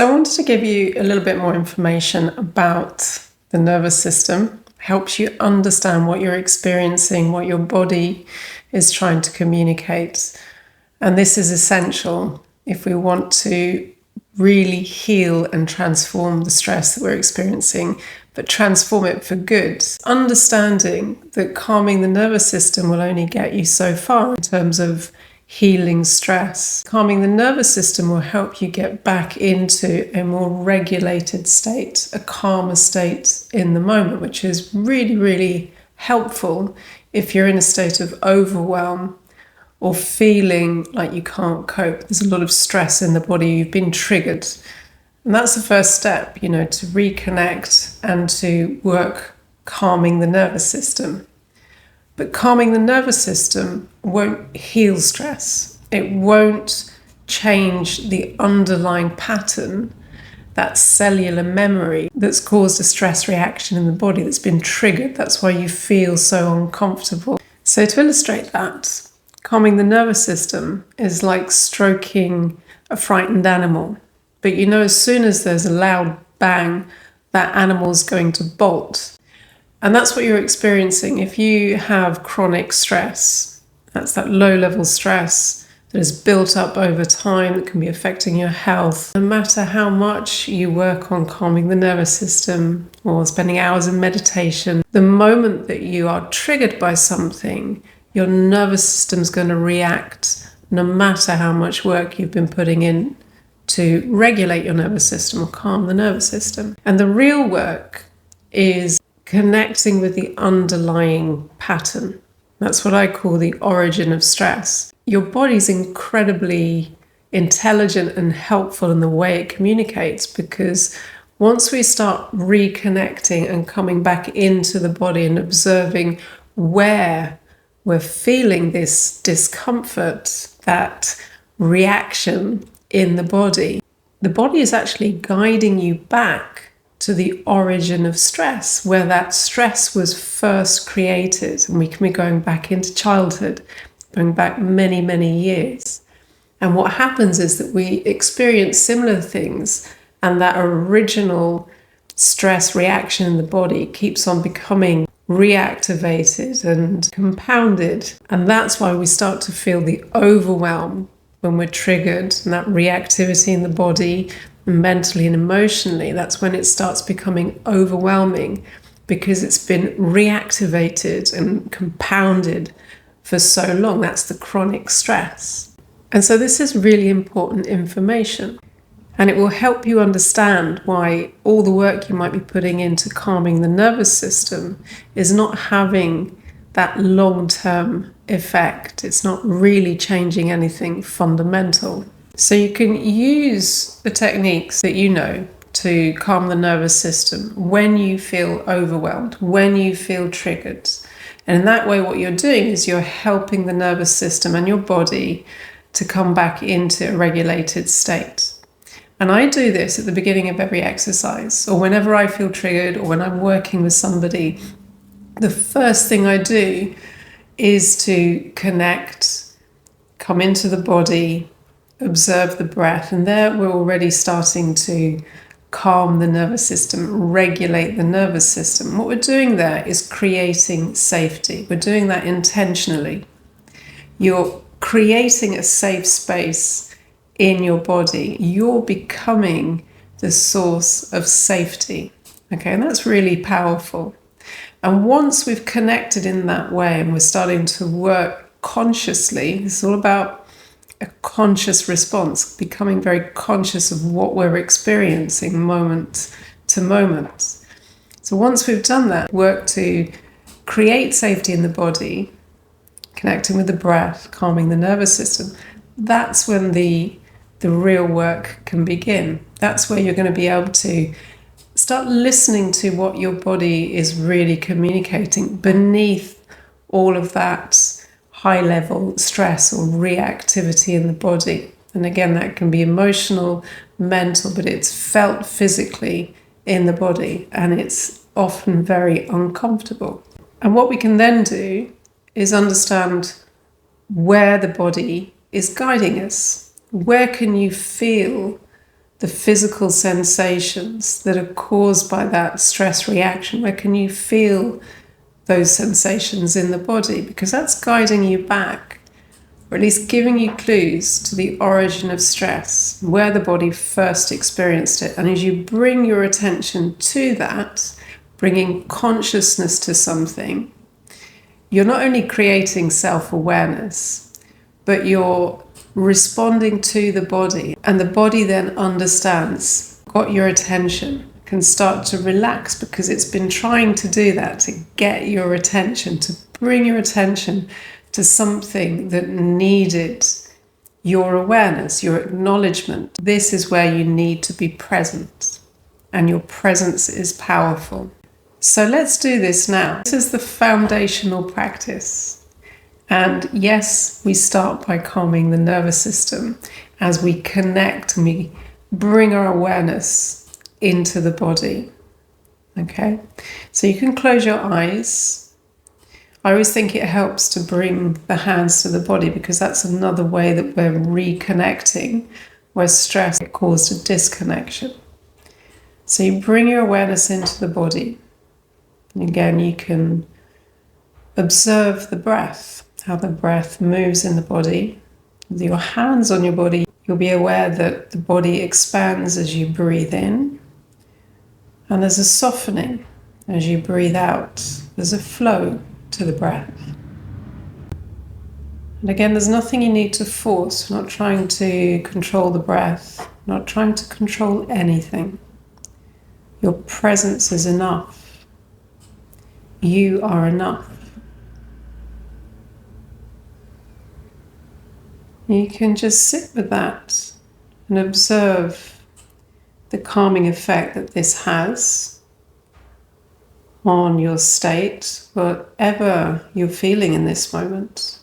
So I wanted to give you a little bit more information about the nervous system, helps you understand what you're experiencing, what your body is trying to communicate. And this is essential if we want to really heal and transform the stress that we're experiencing, but transform it for good. Understanding that calming the nervous system will only get you so far in terms of healing stress. Calming the nervous system will help you get back into a more regulated state, a calmer state in the moment, which is really, really helpful if you're in a state of overwhelm or feeling like you can't cope. There's a lot of stress in the body, you've been triggered. And that's the first step, to reconnect and to work calming the nervous system. But calming the nervous system won't heal stress. It won't change the underlying pattern, that cellular memory that's caused a stress reaction in the body that's been triggered. That's why you feel so uncomfortable. So to illustrate that, calming the nervous system is like stroking a frightened animal. But as soon as there's a loud bang, that animal's going to bolt. And that's what you're experiencing. If you have chronic stress, that's that low-level stress that has built up over time that can be affecting your health. No matter how much you work on calming the nervous system or spending hours in meditation, the moment that you are triggered by something, your nervous system's going to react no matter how much work you've been putting in to regulate your nervous system or calm the nervous system. And the real work is connecting with the underlying pattern. That's what I call the origin of stress. Your body's incredibly intelligent and helpful in the way it communicates, because once we start reconnecting and coming back into the body and observing where we're feeling this discomfort, that reaction in the body is actually guiding you back to the origin of stress, where that stress was first created. And we can be going back into childhood, going back many, many years. And what happens is that we experience similar things, and that original stress reaction in the body keeps on becoming reactivated and compounded. And that's why we start to feel the overwhelm when we're triggered, and that reactivity in the body, mentally and emotionally. That's when it starts becoming overwhelming, because it's been reactivated and compounded for so long. That's the chronic stress. And so this is really important information, and it will help you understand why all the work you might be putting into calming the nervous system is not having that long-term effect. It's not really changing anything fundamental. So you can use the techniques that you know to calm the nervous system when you feel overwhelmed, when you feel triggered. And in that way, what you're doing is you're helping the nervous system and your body to come back into a regulated state. And I do this at the beginning of every exercise, or whenever I feel triggered, or when I'm working with somebody. The first thing I do is to connect, come into the body, observe the breath, and there we're already starting to calm the nervous system, regulate the nervous system. What we're doing there is creating safety. We're doing that intentionally. You're creating a safe space in your body. You're becoming the source of safety. Okay, and that's really powerful. And once we've connected in that way and we're starting to work consciously, it's all about a conscious response, becoming very conscious of what we're experiencing moment to moment. So once we've done that, work to create safety in the body, connecting with the breath, calming the nervous system, that's when the real work can begin. That's where you're going to be able to start listening to what your body is really communicating beneath all of that high-level stress or reactivity in the body. And again, that can be emotional, mental, but it's felt physically in the body, and it's often very uncomfortable. And what we can then do is understand where the body is guiding us. Where can you feel the physical sensations that are caused by that stress reaction? Where can you feel those sensations in the body? Because that's guiding you back, or at least giving you clues to the origin of stress, where the body first experienced it. And as you bring your attention to that, bringing consciousness to something, you're not only creating self-awareness, but you're responding to the body. And the body then understands, got your attention, can start to relax because it's been trying to do that, to get your attention, to bring your attention to something that needed your awareness, your acknowledgement. This is where you need to be present, and your presence is powerful. So let's do this now. This is the foundational practice. And yes, we start by calming the nervous system as we connect and we bring our awareness into the body. Okay? So you can close your eyes. I always think it helps to bring the hands to the body because that's another way that we're reconnecting where stress caused a disconnection. So you bring your awareness into the body. And again, you can observe the breath, how the breath moves in the body. With your hands on your body, you'll be aware that the body expands as you breathe in. And there's a softening as you breathe out. There's a flow to the breath. And again, there's nothing you need to force. You're not trying to control the breath, not trying to control anything. Your presence is enough. You are enough. You can just sit with that and observe the calming effect that this has on your state, whatever you're feeling in this moment,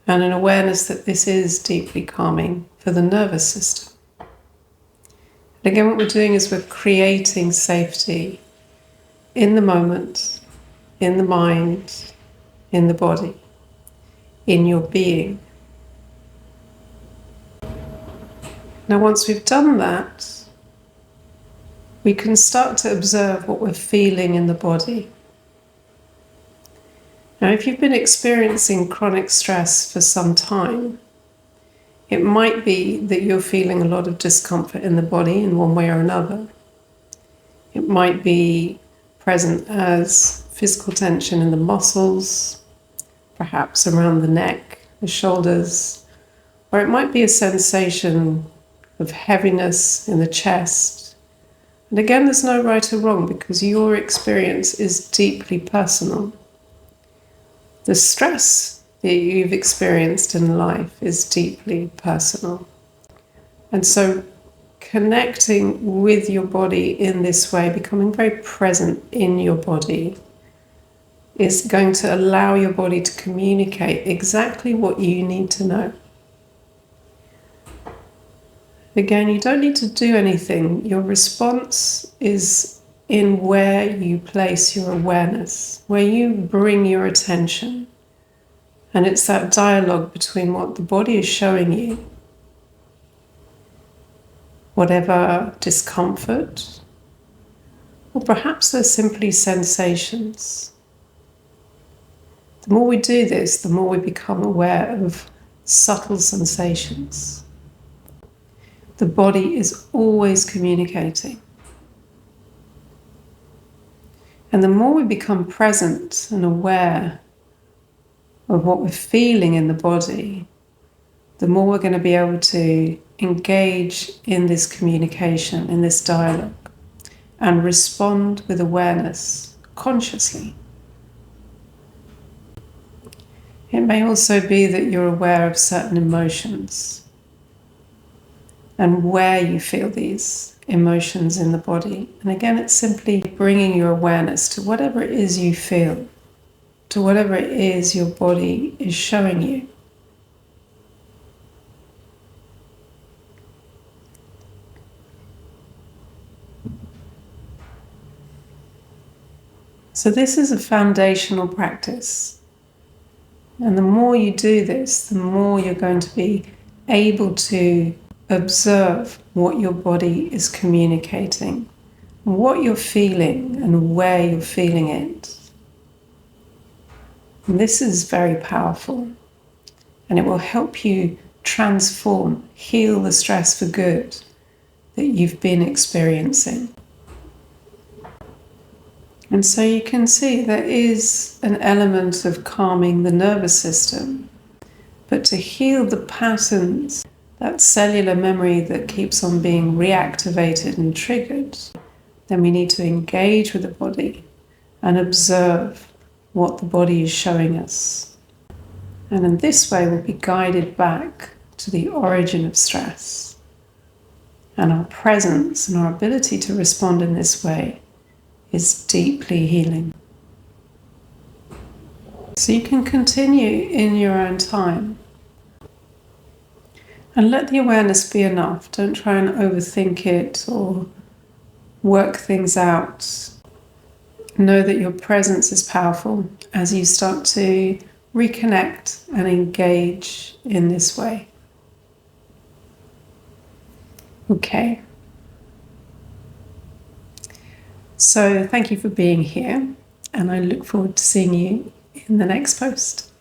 and an awareness that this is deeply calming for the nervous system. And again, what we're doing is we're creating safety in the moment, in the mind, in the body, in your being. Now, once we've done that, we can start to observe what we're feeling in the body. Now, if you've been experiencing chronic stress for some time, it might be that you're feeling a lot of discomfort in the body in one way or another. It might be present as physical tension in the muscles, perhaps around the neck, the shoulders, or it might be a sensation of heaviness in the chest. And again, there's no right or wrong because your experience is deeply personal. The stress that you've experienced in life is deeply personal. And so connecting with your body in this way, becoming very present in your body, is going to allow your body to communicate exactly what you need to know. Again, you don't need to do anything. Your response is in where you place your awareness, where you bring your attention. And it's that dialogue between what the body is showing you, whatever discomfort, or perhaps they're simply sensations. The more we do this, the more we become aware of subtle sensations. The body is always communicating. And the more we become present and aware of what we're feeling in the body, the more we're going to be able to engage in this communication, in this dialogue, and respond with awareness, consciously. It may also be that you're aware of certain emotions and where you feel these emotions in the body. And again, it's simply bringing your awareness to whatever it is you feel, to whatever it is your body is showing you. So this is a foundational practice. And the more you do this, the more you're going to be able to observe what your body is communicating, what you're feeling and where you're feeling it. And this is very powerful, and it will help you transform, heal the stress for good that you've been experiencing. And so you can see there is an element of calming the nervous system, but to heal the patterns, that cellular memory that keeps on being reactivated and triggered, then we need to engage with the body and observe what the body is showing us. And in this way, we'll be guided back to the origin of stress. And our presence and our ability to respond in this way is deeply healing. So you can continue in your own time. And let the awareness be enough. Don't try and overthink it or work things out. Know that your presence is powerful as you start to reconnect and engage in this way. Okay. So thank you for being here, and I look forward to seeing you in the next post.